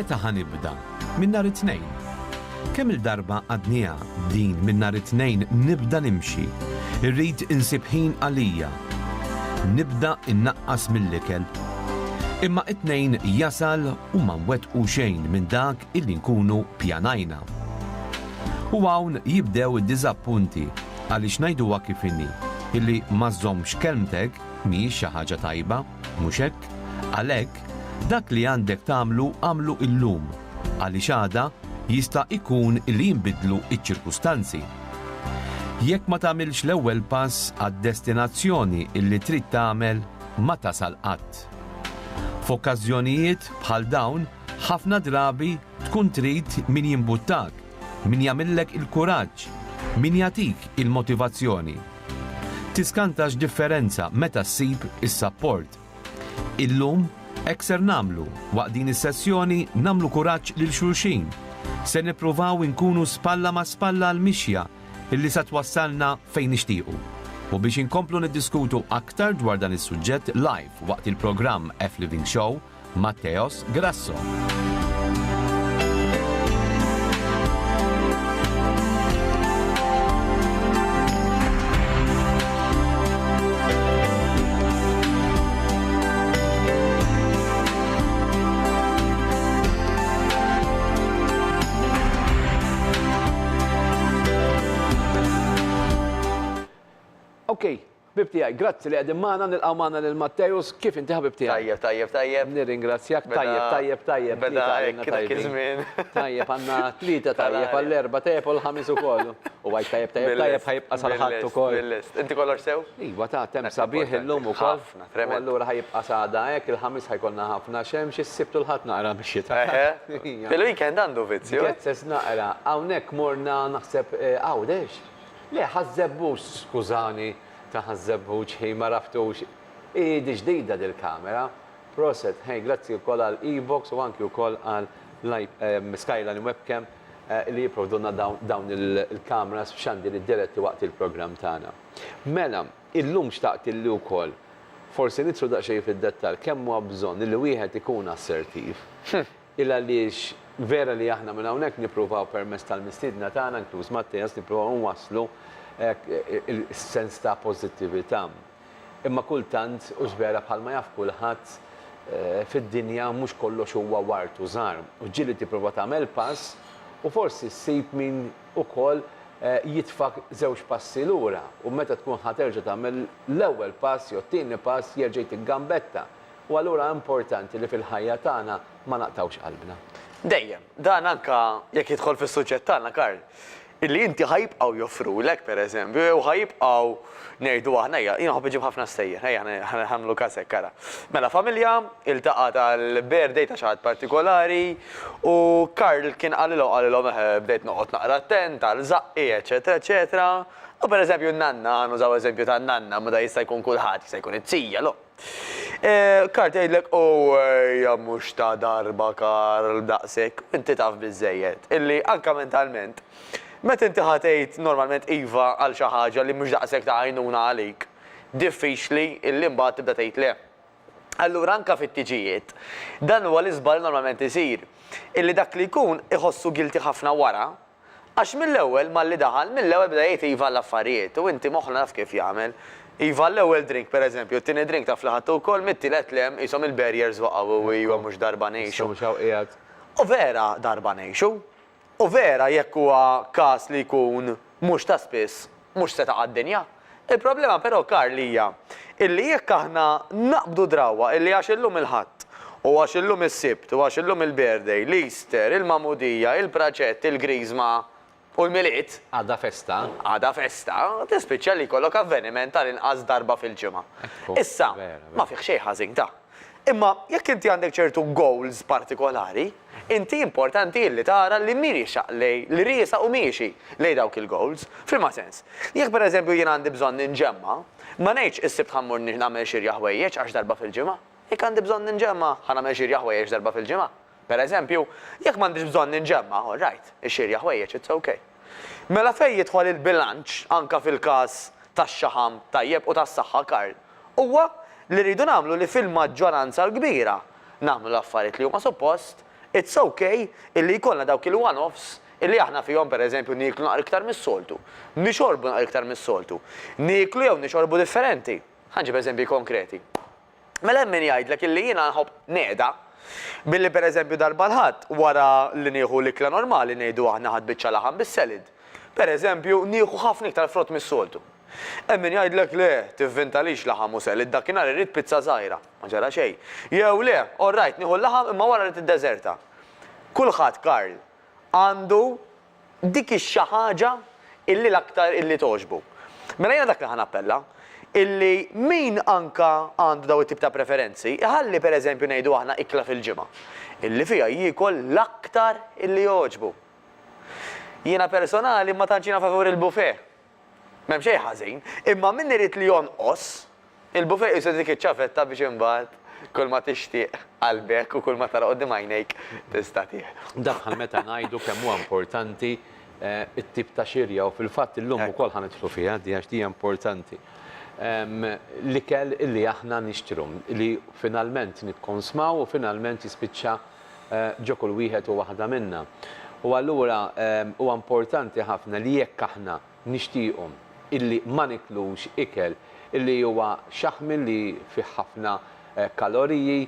Meta ħanibda? Minn nhar it-tnejn. Kemm il-darba għadnija din minn nhar it-tnejn nibda nimxi. Irrid insib ħin għalija. Nibda innaqqas mill-ikel. Imma it-tnejn jasal u ma nwettqu xejn minn dak illi nkunu pjanajna. U hawn jibdew id-diżappunti għaliex ngħiduha kif inhi illi ma żommx kelmtek mhijiex xi ħaġa tajba, mhux hekk? Għalhekk dak li għandek tagħmlu għamlu illum għaliex għada jista' jkun li jinbidlu iċ-ċirkustanzi. Jekk ma tagħmilx l-ewwel pass għad-destinazzjoni illi trid tagħmel ma tasal qatt. F'okkażjonijiet bħal dawn ħafna drabi tkun trid min jimbuttak, min jagħmillek il-kuraġġ, min jagħtik il-motivazzjoni. Tiskantax differenza meta ssib is-sapport. Illum hekk ser nagħmlu waqt din is-sessjoni nagħmlu kuraġġ lil xulxin. Se nippruvaw inkunu spalla ma' spalla l-mixja illi se twassalna fejn nixtiequ. U biex inkomplu niddiskutu aktar dwar dan is-suġġett live waqt il-programm F-Living Show, Matteos Grasso. Okay, bibtijaj, grazzi li għedin maħna nil-għamana l-Matteus, kif inti ħabibtijaj? Tajjeb. Nirringrazzjak, tajjeb. Beda, kizmin. Tajjeb, għanna tlita tajjeb, għall-erba tajjeb u l-ħamis u kollu. U għaj tajjeb, ħajibqa salħat u koll. Inti kollox sew? Iwa ta' tem sabiħ il-lum u koll. U għallura ħajibqa saħda għek, il-ħamis ħajkonna ħafna xemx, s-sibtu l-ħat naqra biex Fil-weekend għandu vizzju. Għetzes naqra, għawnek morna naħseb għawdex. Le, ħazzebbux, skużani, ta' ħazzebbux, ħej ma raftux. Idi ġdida dil-kamera. Proset, ħej, grazzi u koll għal e-box u anki u koll għal Skyline webcam li jiprovduna dawn il-kameras b'xandir id-diretti waqt il-program tagħna. Mela, illum xtaqt illi wkoll, forsi nitru daqsxejn fid-dettal, kemm huwa bżonn li wieħed ikun assertiv. Illa għaliex vera li aħna minn hawnhekk nippruvaw permezz tal-mistiedna tagħna inkluż Mattejas nippruvaw nwasslu il-sens ta' pożittività. Imma kultant u vera bħalma jaf kulħadd fid-dinja mhux kollox huwa wartu żgħar. U ġieli tipprova tagħmel pass u forsi ssib min ukoll jitfak żewġ passi lura u meta tkun ħaterġa' tagħmel l-ewwel pass jew t-tieni pass jerġa' tiggambetta. U allura importanti li fil-ħajja tagħna ma naqtawx qalbna. Dejjem, dan anka jekk jidħol fis-suġġett tagħna Karl, illi inti ħajibqgħu joffrulek pereżempju, jew ħajibqgħu ngħidu aħna jiena ħobb iġib ħafna stejjer, ejja ħamlu kasek kara. Mela familja iltaqa' tal-birthday ta' xi ħadd partikolari u Karl kien qalilhom bdejt noqgħod naqra attent għal żaqqi, eċetera. U pereżempju n-nanna, nużaw eżempju ta' nanna, ma da jista' jkun kulħadd, jista' jkun it-tija, lo. Karl tgħidlek ja mhux ta' darba Karl daqshekk, inti taf biżżejjed, illi anke mentalment. Meta inti ħatejt normalment iva għal xi ħaġa li mhux daqshekk ta' għajnuna għalik, diffiċli illi mbagħad tibda tgħid le. Allura anke fit-tiġijiet, dan huwa l-iżbal normalment isir, illi dak li jkun iħossu gilti ħafna wara, għax mill-ewwel malli daħal, mill-ewwel beda jgħid iva l-affarijiet u inti moħħna naf kif jagħmel. Iva l-ewwel drink pereżempju, t-tieni drink ta' flaħat ukoll mit-tielet lem ishom il-barriers waqgħu u iva mhux darba ngħixu. U vera darba ngħixu. U vera jekk huwa każ li jkun mhux ta' spiss, mhux se taqa' d-dinja. Il-problema però Karl hija illi jekk aħna naqbdu drawwa illi għax illum il-ħadd u għax illum is-sibt u għax illum il-birthday, l-Easter, il-Mamudija, il-Praċett, il-Griżma u l-miliet. Għada festa. Għada festa, tispiċċa li jkollok avveniment tal-inqas darba fil-ġimgħa. Issa, ma fih xejn ħażin da. Imma jekk inti għandek ċertu goals partikolari, inti importanti li tara li miriexaq lej, li riesa u miexi lej dawk il-goals. F'ma sens, jekk pereżempju jien għandi bżonn ninġemma, ma ngħidx is-sibt ħammur nagħmel xirja ħwejjeġ għax darba fil-ġimgħa. Jekk għandi bżonn ninġemma, ħanagħmel xirja ħwejjeġ darba fil-ġimgħa. Pereżempju, jekk m'għandix bżonn ninġemma, all right, ix-xirja ħwejjeġ, it's okay. Mela fejn jidħol il-bilanċ anke fil-każ tax-xaħam tajjeb u tas-saħħa Karl, huwa li rridu nagħmlu li fil-maġġoranza l-kbira nagħmlu l-affarijiet li huma suppost It's okay illi jkollna dawk il-one-offs illi aħna fihom pereżempju niklu naqra iktar mis-soltu, nixorbu naqra iktar mis-soltu, niklu jew nixorbu differenti. Ħanġib eżempji konkreti. Mela hemm min jgħidlek illi jiena nħobb neqda billi pereżempju darba l-ħadd wara li nieħu l-ikla normali ngħidu aħna ħadd biċċa laħam bis-selid. Pereżempju nieħu ħafna iktar frott mis-soltu. Hemm min jgħidlek le, tivvintalix laħam u selid dakinhar irid pizza żgħira, ma ġara xejn. Jew le, all right, nieħu l-laħam imma wara rid iddeżerta. Kulħadd Karl għandu dik ix-xi ħaġa illi l-aktar illi toġbu. Mela jiena dak li ħanappella illi min anka għandu daw it-tip ta' preferenzi, iħalli pereżempju ngħidu aħna ikla fil-ġimgħa, illi fiha jiekol l-aktar illi joġbu. Jiena personali ma tantx jiena favur il-buffet. M'hemm xejn ħażin, imma min irid li jonqos, il-buffet jisir dik iċ-ċafetta biex imbagħad kull ma tixtieq qalbek u kull ma tara qudiem għajnejk tista' tieħ. Dak meta ngħidu kemm huwa importanti it-tip ta' xirja u fil-fatt illum ukoll ħanidħlu fiha di għax hija importanti. L-ikel illi aħna nixtru, li finalment nikkonsmaw u finalment jispiċċa ġo kull wieħed u waħda minna. U allura huwa importanti ħafna li jekk aħna nixtieqhom illi ma niklux ikel illi huwa xaħm li fih ħafna kaloriji,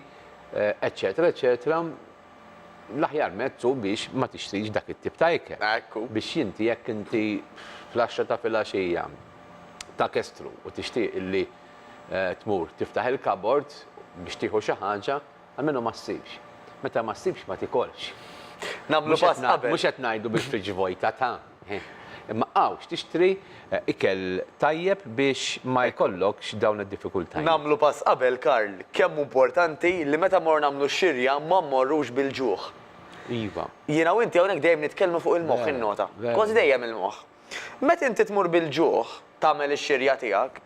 eccetera, eccetera, l-aħjar mezzu biex ma tixtrix dak it-tip ta' ikel. Biex inti jekk inti fl-10 ta' filgħaxija ta' kestru u tixtieq illi tmur tiftaħ il-kabord biex tieħu xi ħaġa, almenu ma ssibx. Meta ma ssibx ma tikolx. Nagħmlu pass qabel. Mhux qed ngħidu biex friġ vojta ta' imma għawx tixtri ikel tajjeb biex ma jkollokx dawn id-diffikultajiet. Nagħmlu pass qabel, Karl, kemm importanti li meta mor nagħmlu xirja ma mmorrux bil-ġuħ. Iva. Jiena u inti hawnhekk dejjem nitkellmu fuq il-moħħ in-nota. Kważi dejjem il-moħħ. Meta inti tmur bil-ġuħ tagħmel ix-xirja tiegħek,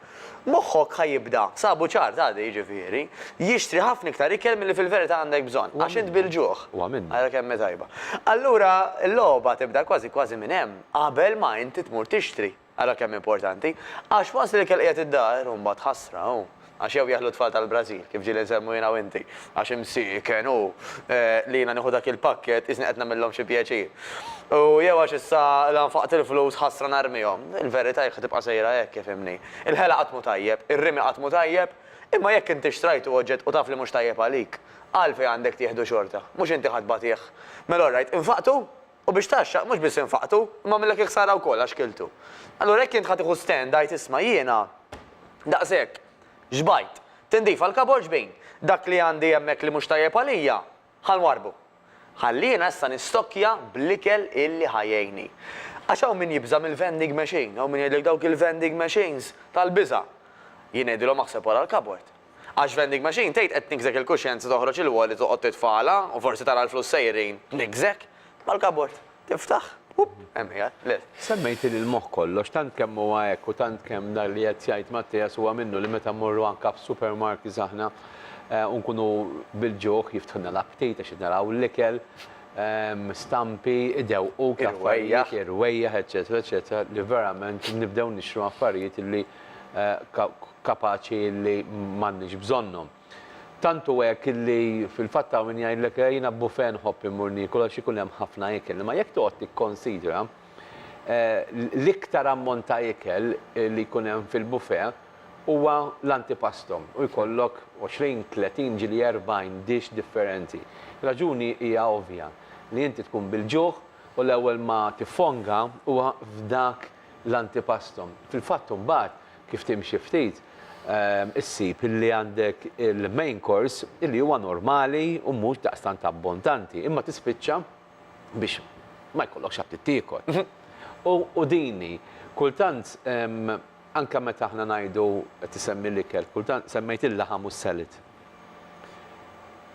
moħħok ħajibda, sabu ċar tgħaddi jiġifieri, jixtri ħafna iktar ikel milli fil-verità għandek bżonn, għax int bil-ġuħ. Għara kemm tajba. Allura l-logħba tibda kważi minn hemm qabel ma inti tmur tixtri. Għara kemm importanti, għax waqt li kell qiegħed id-dar u mbagħad ħasra għax jew jaħlu tfal tal-Brażil, kif ġieli nsemmu jiena u inti, għax imsiken u li jiena nieħu dak il-pakket isni qed nagħmilhom xi pjaċir. U jew għax issa l-anfaqt il-flus ħasra narmihom. Il-verità jekk tibqa' sejra hekk ifhimni. Il-ħela qatt mu tajjeb, ir-rimi qatt mu tajjeb, imma jekk inti xtrajtu oġġett u taf li mhux tajjeb għalik, għalfejn għandek tieħdu xorta, mhux inti ħadd bagħtih. Mela orrajt, infaqtu u biex taxxa mhux biss infaqtu, imma millek iksara wkoll għax kiltu. Allura jekk int ħadd tieħu stand għajt isma' jiena daqshekk ġbajt, tindif għal-kabor ġbejn, dak li għandi hemmhekk li mhux tajjeb għalija, ħalwarbu. Ħallina issa nistokkja bl-ikel illi ħajjejni. Għax hawn min jibża mill-vending machine, hawn min jgħidlek dawk il-vending machines tal-biża. Jien ngħidilhom aħseb wara l-kabord. Għax vending machine tgħid qed nikżek il-kuxjenza toħroġ il-wallet toqgħod titfala u forsi tara l-flus sejrin, nikżek mal-kabord. Tiftaħ. Semmejti li l-moħħ kollox, tant kemm huwa hekk u tant kemm dar li qed jgħid Mattias huwa minnu li meta mmorru anke f'supermarkets aħna nkunu bil-ġuħ jiftħilna l-appetita xi naraw l-ikel, stampi, idew u kaffarijiet, irwejjaħ, eċetera, eċetera, li verament nibdew nixtru affarijiet li kapaċi li m'għandniex bżonnhom. Tantu hekk illi fil-fatta min jgħidlek jiena buffet nħobb immur nikol għax ikun hemm ħafna ikel, imma jekk toqgħod tikkonsidra l-iktar ammont ta' ikel li jkun hemm fil-buffet huwa l-antipasto u jkollok 20, 30 ġili 40 dish differenti. Raġuni hija ovvja li inti tkun bil-ġuħ u l-ewwel ma tiffonga huwa f'dak l-antipasto. Fil-fatt mbagħad kif timxi ftit issib illi għandek il-main course illi huwa normali u mhux daqstant abbondanti, imma tispiċċa biex ma jkollokx ħadd tiekol. U dini, kultant anke meta aħna ngħidu tisemmi l-ikel, kultant semmejt il-laħam u s-selid.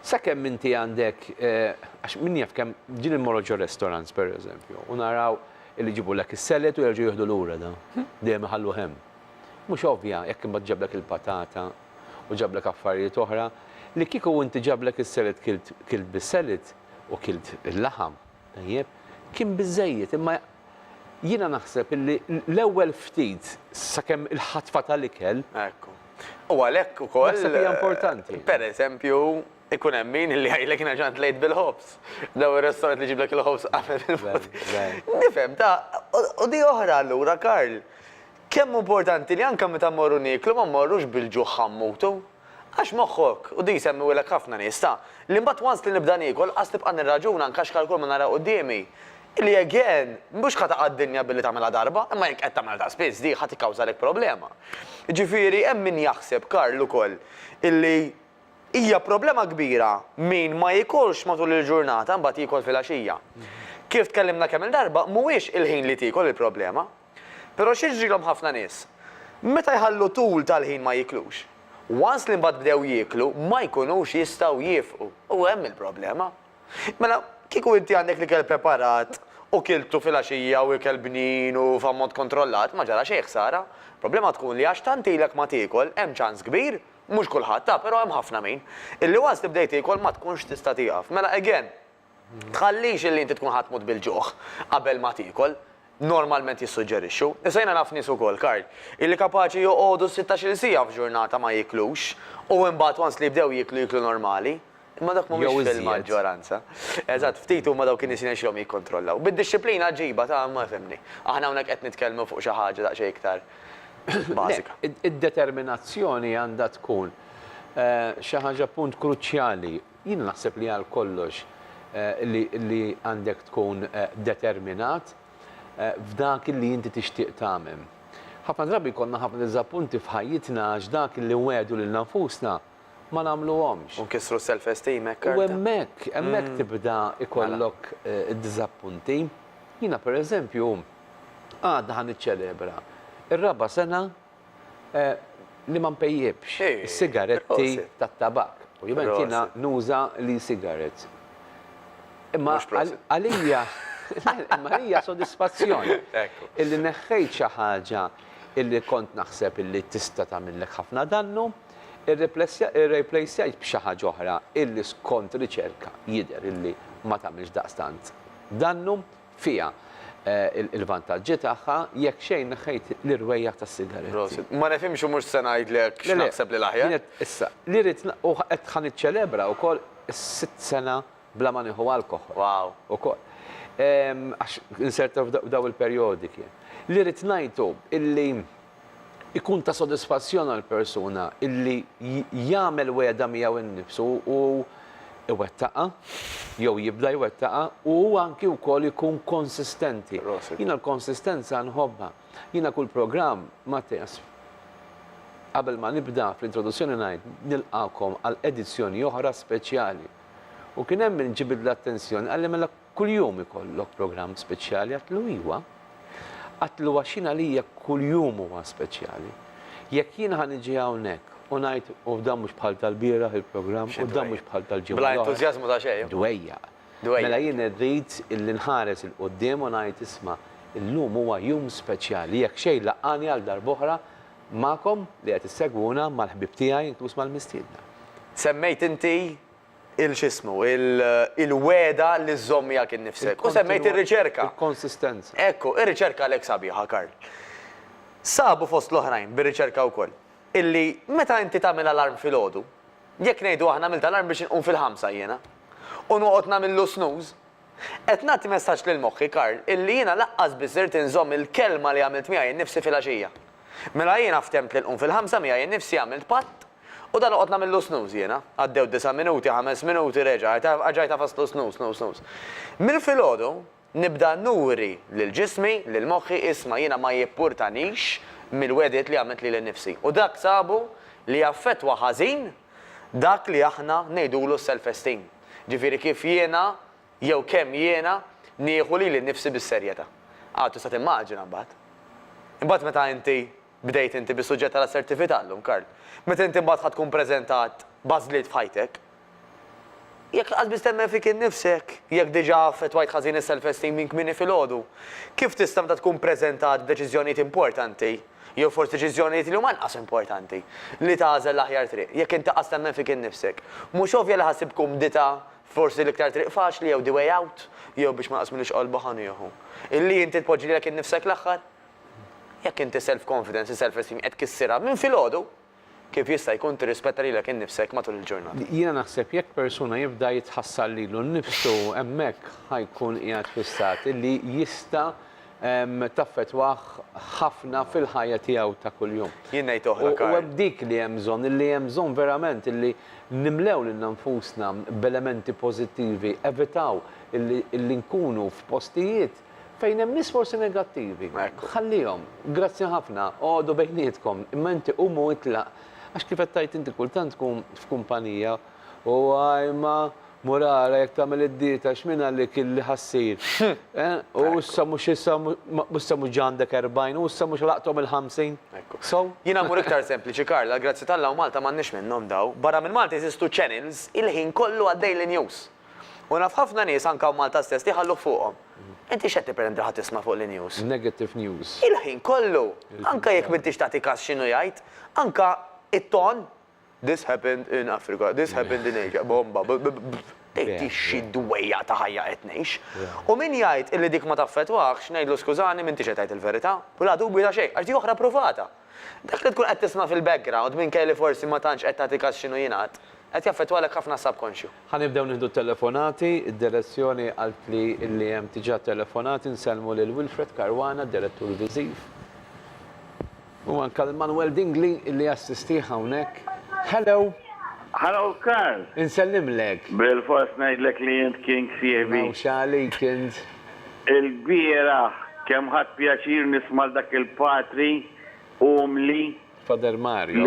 Sakemm inti għandek, għax min jaf kemm ġieli mmorru ġo restaurants pereżempju, u naraw illi ġibu lek is-seled u jerġgħu jieħdu lura da. Dejjem iħallu hemm. Mhux ovvja, jekk imbagħad ġablek il-patata u ġablek affarijiet oħra, li kieku inti ġablek is-seled kilt bis-seled u kilt il-laħam, tajjeb, kien biżejjed, imma jiena naħseb illi l-ewwel ftit sakemm il-ħatfa tal-ikel. U għalhekk ukoll. Naħseb hija importanti. Pereżempju, ikun hemm min li jgħidlek jiena ġant lejt bil-ħobs. Daw ir-restorant li ġiblek il-ħobs qabel il-vot. Nifhem u di oħra allura Karl. Kemm importanti li anke meta mmorru nieklu ma mmorrux bil-ġuħ ħammutu. Għax moħħok, u di semmi wilek ħafna nies ta' li mbagħad once li nibda niekol qas tibqa' nirraġun anke x'kalkul ma nara qudiemi. Illi again, mhux ħadd għad-dinja billi tagħmilha darba, imma jekk qed tagħmilha ta' spiss di ħadd ikkawżalek problema. Ġifieri hemm min jaħseb Karl ukoll illi hija problema kbira min ma jikolx matul il-ġurnata mbagħad jikol fil-għaxija. Kif tkellimna kemm il-darba mhuwiex il-ħin li tikol il-problema, però x'jiġrilhom ħafna nies. Meta jħallu tul tal-ħin ma jiklux. Once li mbagħad bdew jieklu ma jkunux jistgħu jifqu. U hemm il-problema. Mela kieku inti għandek li kell preparat u kiltu fil-għaxija u ikel bnin u f'ammont kontrollat ma ġara xejn ħsara. Problema tkun li għax tantilek ma tiekol hemm ċans kbir, mhux kulħadd ta' però hemm ħafna min. Illi once li bdejt tiekol ma tkunx tista' tieqaf. Mela again, tħallix illi inti tkun ħatmut bil-ġuħ qabel ma tiekol. Normalment jissuġġerixxu. Issa jiena naf nies ukoll Karl, illi kapaċi joqogħdu 16-il siegħa f'ġurnata ma jiklux u imbagħad once li jibdew jiklu normali. Imma dak mhumiex fil-maġġoranza. Eżatt, ftit huma dawk in-nies jinexxihom jikkontrollaw. Bid-disciplina ġiba ta' ma fehmni. Aħna hawnhekk qed nitkellmu fuq xi ħaġa daqsxejn iktar bażika. Id-determinazzjoni għandha tkun xi ħaġa punt kruċjali. Jien naħseb li għal kollox li għandek tkun determinat f'dak li inti tixtieq tagħmel. Ħafna drabi konna ħafna diżappunti f'ħajjitna għax dak li wedu lil nafusna ma nagħmluhomx. U nkissru self-esteem hekk. U hemmhekk tibda ikollok id-diżappunti. Jiena pereżempju għadna ħan iċċelebra ir-raba' sena li ma mpejjibx is-sigaretti tat-tabak. U jiena nuża li sigaret. Imma għalija imma hija sodisfazzjoni. Illi neħħejt xi ħaġa illi kont naħseb illi tista' tagħmillek ħafna dannu, irreplacejt b'xi ħaġa oħra illi skont riċerka jidher illi ma tagħmilx daqstant dannu fiha il-vantaġġi tagħha jekk xejn neħħejt l-irwejjaħ tas-sigaretti. Ma nifhimx u mhux se ngħidlek x'naħseb li l-aħjar. Issa, li rid u qed ħan iċċelebra wkoll is-6 sena bla ma nieħu alkoħol. Wow. Ukoll. Għax inserta f'daw il-perjodi kien. Li rrid ngħidu illi ikun ta' sodisfazzjon għall-persuna illi jagħmel wegħda miegħu innifsu u iwettaqa, jew jibda jwettaqa u anki wkoll ikun konsistenti. Jiena l-konsistenza nħobba. Jiena kull programm Mattias. Qabel ma nibda fl-introduzzjoni ngħid nilqakom għal edizzjoni oħra speċjali. U kien hemm min ġibed l-attenzjoni għalli mela kuljum ikollok programm speċjali għatlu iwa. Għatlu għaxina li kuljum huwa speċjali. Jekk jiena ħan iġi hawnhekk u ngħid u dan mhux bħal tal-bieraħ il-programm u dan mhux bħal tal-ġimgħa. Bla entużjażmu ta' xejn. Dwejja. Mela jien irrid illi nħares il-qudiem u ngħid isma' illum huwa jum speċjali. Jekk xejn laqani għal darb'oħra magħkom li qed issegwuna mal-ħbib tiegħi inkluż mal-mistiedna. Semmejt inti il-xismu, il-weda li żommi għak innifsek. U semmejt il-riċerka. Il-konsistenza. Ekku, il-riċerka l-ek sabiħa, Karl. Sabu fost l-oħrajn bir-riċerka wkoll. Illi meta inti tagħmel alarm fil-ħodu, jekk ngħidu aħna għamilt alarm biex inqum fil-5 jiena, u noqgħod nagħmillu snooze, qed nagħti messaġġ lil moħħi Karl, illi jiena laqqas biss irid inżomm il-kelma li għamilt miegħi innifsi fil-għaxija. Mela jiena ftemt li nqum fil-5 miegħi innifsi għamilt patt u dan noqgħod nagħmillu snooze jiena. Għaddew 9 minuti, 5 minuti reġa' ġajta faslu snooze. Minn fil-ħodu nibda nuri lil-ġismi, lil-moħħi isma' jiena ma jippurtanix mill-wediet li għamilt li l-nifsi. U dak sabu li jaffettwa ħażin dak li aħna ngħidulu self-esteem. Ġifieri kif jiena jew kemm jiena nieħu li l-nifsi bis-serjetà. Għadu sa timmaġina mbagħad. Imbagħad meta inti bdejt inti bis-suġġett tal-assertività llum, Karl. Meta inti mbagħad ħadd tkun preżentat bażliet f'ħajtek. Jekk qasbis temmen fik innifsek, jekk diġà affettwajt ħażin is-self-esteem minn kmieni fil-ħodu, kif tista' meta tkun preżentat b'deċiżjonijiet importanti, jew forsi deċiżjonijiet li huma inqas importanti, li tagħżel l-aħjar triq, jekk inti qas temmen fik innifsek. Mhux ovvja li ħassibkom dita forsi l-iktar triq faċli jew the way out, jew biex ma qasmilix qalba ħanieħu. Illi inti tpoġġi lilek innifsek l-aħħar, jekk inti self-confidence, self-esteem qed kissirha minn fil-ħodu, kif jista' jkun tirrispetta lilek innifsek matul il-ġurnata. Jiena naħseb jekk persuna jibda jitħassal lilu nnifsu hemmhekk ħajkun qiegħed fis-stat illi jista' taffetwaħ ħafna fil-ħajja tiegħu ta' kuljum. Jien ngħid oħra U Karl. hemm dik li hemm bżonn, illi hemm bżonn verament illi nimlew lil nfusna b'elementi pożittivi, evitaw illi nkunu f'postijiet fejn hemm nies forsi negattivi. Ħallihom, grazzi ħafna, għodu bejnietkom, imma inti qumu itlaq. Għax kif qed tajt inti kultant tkun f'kumpanija u għajma Murara, jek tagħmel id-dieta, x'min għalik illi ħassir. U issa mhux ġandek 40, u issa mhux laqthom il-50. So? Jiena mmur iktar sempliċi Karla, grazzi tal-Alla u Malta m'għandniex minnhom daw. Barra minn Malta jeżistu channels il-ħin kollu għad-daily news. U naf ħafna nies anke Malta stess liħallu fuqhom. Inti x'qed tippretendi ħadd tisma' fuq il-news? Negative news. Il-ħin kollu. Anke jekk m'intix tagħti każ x'inhu jgħid, anke it-ton this happened in Africa, this happened in Asia, bomba, tejti xidwejja ta' ħajja qed ngħix. U min jgħid illi dik ma taffettwaħx ngħidlu skużani m'intix qed tgħid il-verità, u la dubju ta' xejn, għax dik oħra provata. Dak li tkun qed tisma' fil-background minn kelli forsi ma tantx qed tagħti każ x'inhu jingħad, qed jaffettwalek ħafna subconscious. Ħanibdew nieħdu telefonati, id-direzzjoni għalt li hemm tiġà telefonati nsellmu lil Wilfred Karwana, direttur viżiv. U anke Manuel Dingli illi assisti hawnhekk. Hello. Hello, Karl. Insellimlek. Bil-fors ngħidlek li jint kien ksievi. Xalik int. Il-biera kemm ħadd pjaċir nisma' dak il-patri umli. Fader Mario.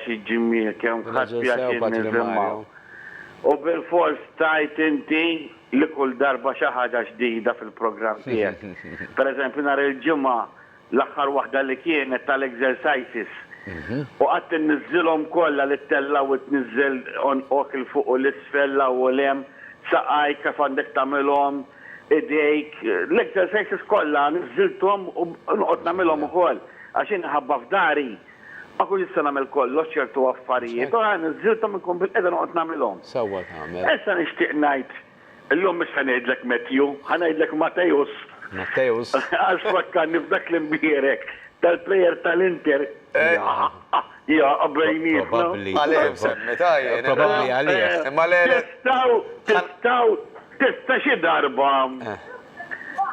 Xi ġimmiel kemm ħadd pjaċir nisimgħu. U bil-fors tajt inti li kull darba xi ħaġa ġdida fil-programm tiegħek. Pereżempju nhar il-ġimgħa l-aħħar waħda li kienet tal-exercises. U għat n-nizzilom kolla li t-tella u t-nizzil ok il-fuq u l-isfella u l-em saqaj kif għandek tamilom idejk. L-exercises kolla nizziltom u nqot namilom u koll. Għaxin ħabba f'dari ma kull jissa namil kollox ċertu affarijiet. U għan nizziltom nkun bil-edha nqot namilom. Sawa tamil. Essa nishtiq najt. L-lum mux ħanajdlek Matthew, ħanajdlek Matejus. Matejus. Għax fakkan nifdak l-imbirek tal-plejer tal-Inter. Ja, għabrejniet. Probabli. Għalem semmi, tajjen. Probabli għalem. Imma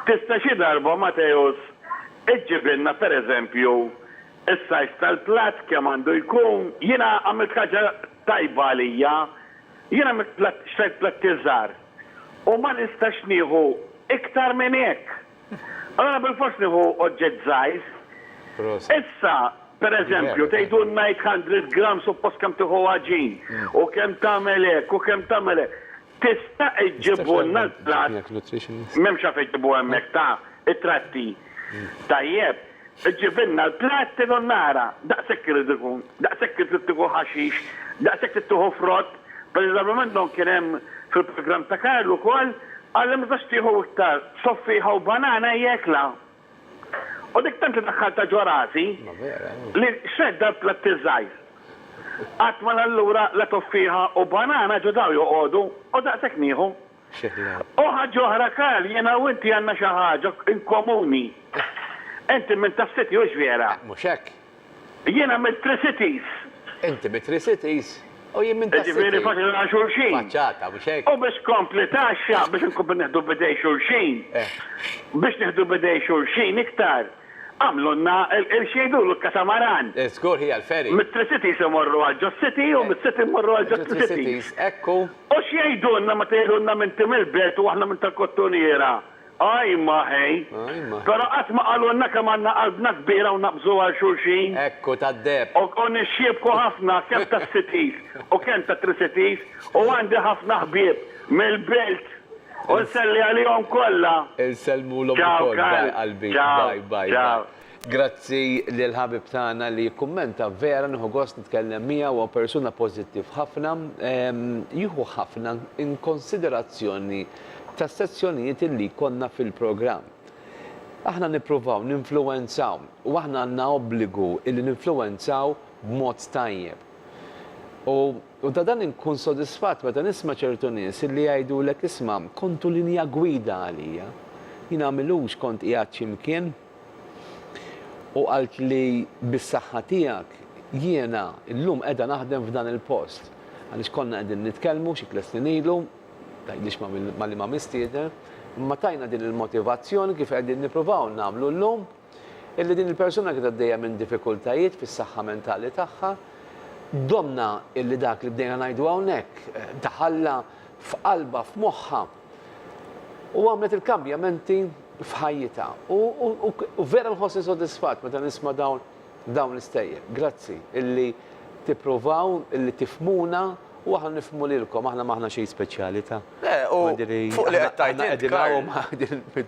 tista xi darba, Matejus, iġġibinna per eżempju, is-sajs tal-plat kemm għandu jkun, jiena għamilt ħaġa tajba għalija, jiena għamilt xtajt plat tiżar, u ma nistax nieħu iktar minn hekk. Allora bil-fors nieħu oġġett żgħir. Issa, per eżempju, tgħidu 100 gram suppost kemm tieħu ħaġin, u kemm tagħmel hekk, u kemm tagħmel hekk. Tista' iġġibulna l-plat. M'hemmx għaf iġġibu hemmhekk ta' it-tratti. Tajjeb, iġġibilna l-plat tilu nara, daqshekk irid ikun, daqshekk irid tieħu ħaxix, daqshekk irid tieħu frott. Preżabilment non kien hemm fil-programm ta' Karlu wkoll, għalli ma tieħu iktar soffiħa u banana jekla. U dik tant li daħħalta ġorasi, li xedda plat tiżajr. Għatman allura la toffiħa u banana ġodaw joqodu, u daqsek nieħu. U ħaġa oħra Karl, jena u inti għandna xi ħaġa inkomuni. Inti minn Taf-City u x'vera. Mhux hekk. Jiena minn Tri-Cities. Inti minn Tri-Cities. U jien minn Taf-City. Ġifieri faċli għal xulxin. Faċċata, mhux hekk. U biex kompli taxxa biex nkompli neħdu bidej xulxin. Biex neħdu bidej xulxin iktar. Għamlunna il-xejdu l-katamaran. Skur hija l-ferry. Mit-Tri-Cities imorru għal Ġos City u mit-City imorru għal Ġos Cities. Ekku. U xejdunna ma tgħidulna minn Timilbert u aħna minn tal-Kottuniera. Aj maħej. Pero qatt ma qalulna kemm għandna qalbna kbira u naqbżu għal xulxin. Ekku tad-deb. U nixxiebku ħafna kemm tas-Cities u kemm ta' Tri-Cities u għandi ħafna ħbieb mill-Belt. U nselli għalihom kollha. Inselmu l-om ukoll qalbi. Bye. Grazzi lil ħabib tagħna li kummenta vera nieħu gost nitkellem miegħu u persuna pożittiv ħafna, jieħu ħafna in konsiderazzjoni ta' sezzjonijiet li konna fil-programm. Aħna nippruvaw ninfluwenzaw u aħna għandna obbligu illi ninfluwenzaw b'mod tajjeb. U da dan inkun sodisfatt meta nisma' ċertu nies li jgħidulek isma' kontu linja gwida għalija. Jien għamilux kont qiegħed x'imkien u qalt li bis-saħħa tiegħek jiena illum qiegħda naħdem f'dan il-post. Għaliex konna qegħdin nitkellmu xi kles snin ilu, tgħidlix malli ma mistieden, imma tajna din il-motivazzjoni kif qegħdin nippruvaw nagħmlu llum illi din il-persuna kienet għaddejja minn diffikultajiet fis-saħħa mentali tagħha, domna illi dak li bdejna ngħidu hawnhekk daħalla f'qalba f'moħħa u għamlet il-kambjamenti f'ħajjitha. U vera nħossni sodisfatt meta nisma' dawn l-istejjer. Grazzi illi tippruvaw, illi tifmuna u aħna nifhmu lilkom, aħna maħna xejn speċjali ta'. Fuq li qed tajt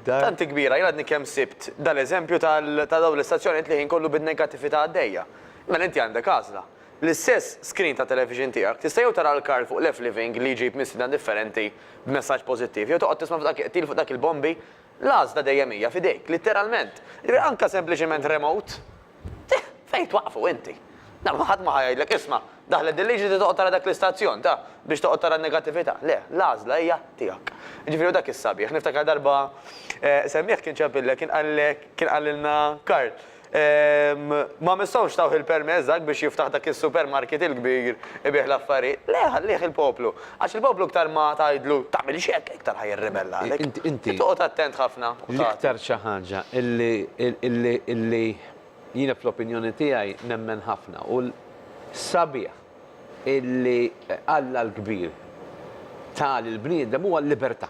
tanti kbira, jien għadni kemm sibt dal-eżempju ta' dawn l-istazzjonijiet li ħin kollu bid-negattività għaddejja. Mela inti għandek għażla. L-istess screen ta' television tiegħek tista' jew tara l-Karl fuq Left Living li jġib mistieden differenti b'messaġġ pożittiv, jew toqgħod tisma' fuq dak il-bombi, l-għażla dejjem hija f'idejk, litteralment. Anke sempliċement remote. Fejn twaqfu inti? Ħadd ma ħajjgħidlek isma' daħlet dil-liġi toqgħod tara dak l-istazzjon ta' biex toqgħod tara n-negattività. Le, l-għażla hija tiegħek. Jiġifieri dak is-sabiħ. Niftakar darba semmih kien ċabillek kien qalilna Karl. Ma mistgħux taw il-permess dak biex jiftaħ dak is-supermarket il-kbir ibih l-affarijiet. Le, ħallih il-poplu. Għax il-poplu iktar ma tgħidlu tagħmel xek iktar ħajirribella għalek. Inti toqgħod attent ħafna. L-iktar xi ħaġa illi jiena fl-opinjoni tiegħi nemmen ħafna u l-sabiħ illi Alla l-kbir tal il-bniedem huwa l-libertà.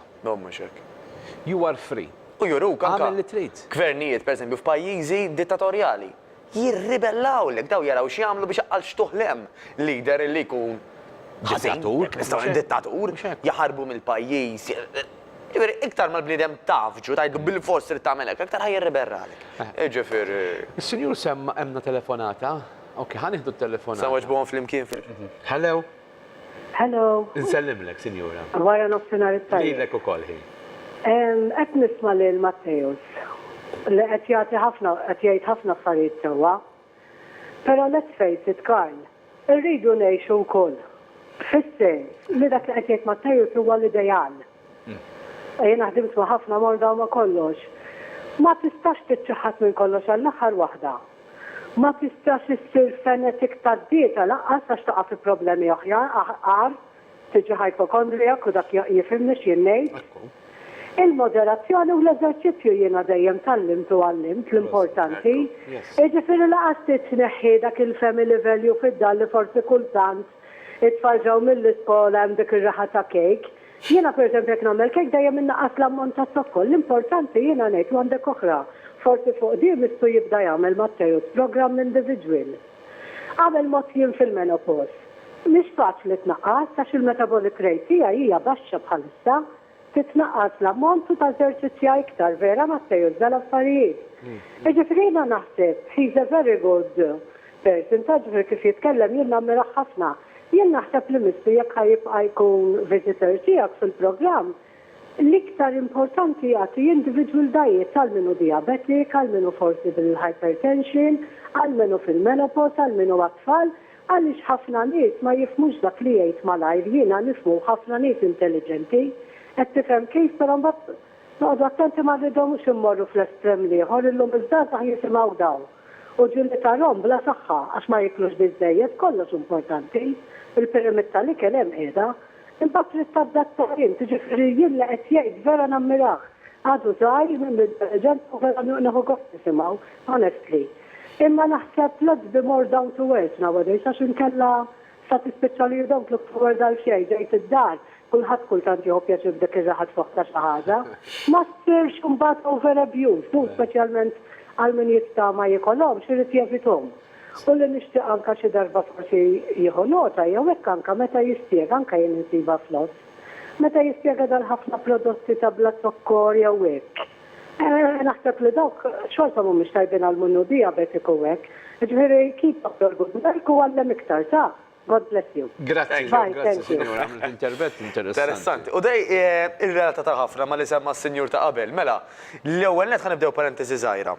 You are free. U juruk anka għamel li trid. Gvernijiet, pereżempju, f'pajjiżi dittatorjali jirribellawlek daw jaraw x'jagħmlu biex għal xtuħlem lider illi jkun dittatur, jaħarbu mill-pajjiż. Iktar mal-bniedem tafġu, tgħidlu bil-fors trid tagħmel hekk, iktar ħajjirribellawlek. Ġifieri. Is-Sinjur semma hemmna telefonata. Okej, ħanieħdu t-telefonata. Sa waġbuhom fl-imkien Hello. Hello. Nsellimlek, Sinjura. Wara nofsinhar it-tajjeb. Lilek ukoll ħin. Qed nisma' lil Matteus li qed jgħid ħafna affarijiet sewwa. Però let's face it, Karl, irridu ngħixu wkoll. Fis-sens li dak li qed jgħid Matteus huwa l-ideal. Jien ħdimt ma' ħafna morda ma' kollox. Ma tistax tiċċaħħad minn kollox għall-aħħar waħda. Ma tistax issir fenetik tad-dieta laqqas għax taqa' fi problemi oħra tiġi hypochondriac u dak jifhimni x'jien ngħid. Il-moderazzjoni u l-eżerċizzju jiena dejjem tallimt u għallimt l-importanti. Jiġifieri laqas titneħħi dak il-family value fid-dar li forsi kultant itfalġaw mill-iskola hemm dik ir-raħa ta' kejk. Jiena pereżempju jekk nagħmel kejk dejjem innaqqas l-ammont ta' zokkol. L-importanti jiena ngħid u għandek oħra. Forsi fuq di mistu jibda jagħmel Matteus programm individwal. Qabel mod jien fil-menopause. Mhix faċli tnaqqas għax il-metabolic rate tiegħi hija baxxa bħalissa. Titnaqqas l-ammont u tal-eżerċizzja iktar vera Matteus dal-affarijiet. Ġifieri jiena naħseb he's a very good person, taġifier kif jitkellem jien nagħmel ħafna. Jien naħseb li mistu jekk ħajibqa' jkun visitor tiegħek fil-programm. L-iktar importanti jagħti individual diet għal minnu diabetik, għal minnu forsi bil-hypertension, għal minnu fil-menopause, għal minnu għatfall, għaliex ħafna nies ma jifmux dak li jgħid malajr, jiena nifhmu ħafna nies intelligenti. Qed tifhem kif però mbagħad noqgħdu attenti ma rridhomx immorru fl-estrem ieħor illum iż-żgħażagħ jisimgħu dawn. U ġilli tarhom bla saħħa għax ma jiklux biżżejjed kollox importanti. Il-piramid tal-ikel hemm qiegħda. Imbagħad trid tadattarin, tiġifieri jien li qed jgħid vera nammirah. Għadu żgħar minn bil-ġent u vera nieħu gost nisimgħu, honestly. Imma naħseb let's be more down to earth nowadays għax inkella sa tispiċċa li you don't look forward għal xejn ġejt id-dar. Kulħadd kultant jieħu pjaċir b'dik ir-raħat fuq ta' xi ħaġa. Ma ssirx imbagħad over abuse, u speċjalment għal min jista' ma jkollhomx irid jevithom. U li nixtieq anke xi darba forsi jieħu nota jew hekk anke meta jispjega anke jien insiba flott. Meta jispjega dal ħafna prodotti ta' bla zokkor jew hekk. Naħseb li dawk xorta mhumiex tajbin għal minnu diabetiku hekk. Ġifieri keep up your good work u għallem iktar ta'. God bless you. Grazie, Signora, intervent interessanti. U dej ir-relata ta' ħafna ma li semma s-Sinjur ta' qabel. Mela, l-ewwel net ħanibdew parentesi żgħira.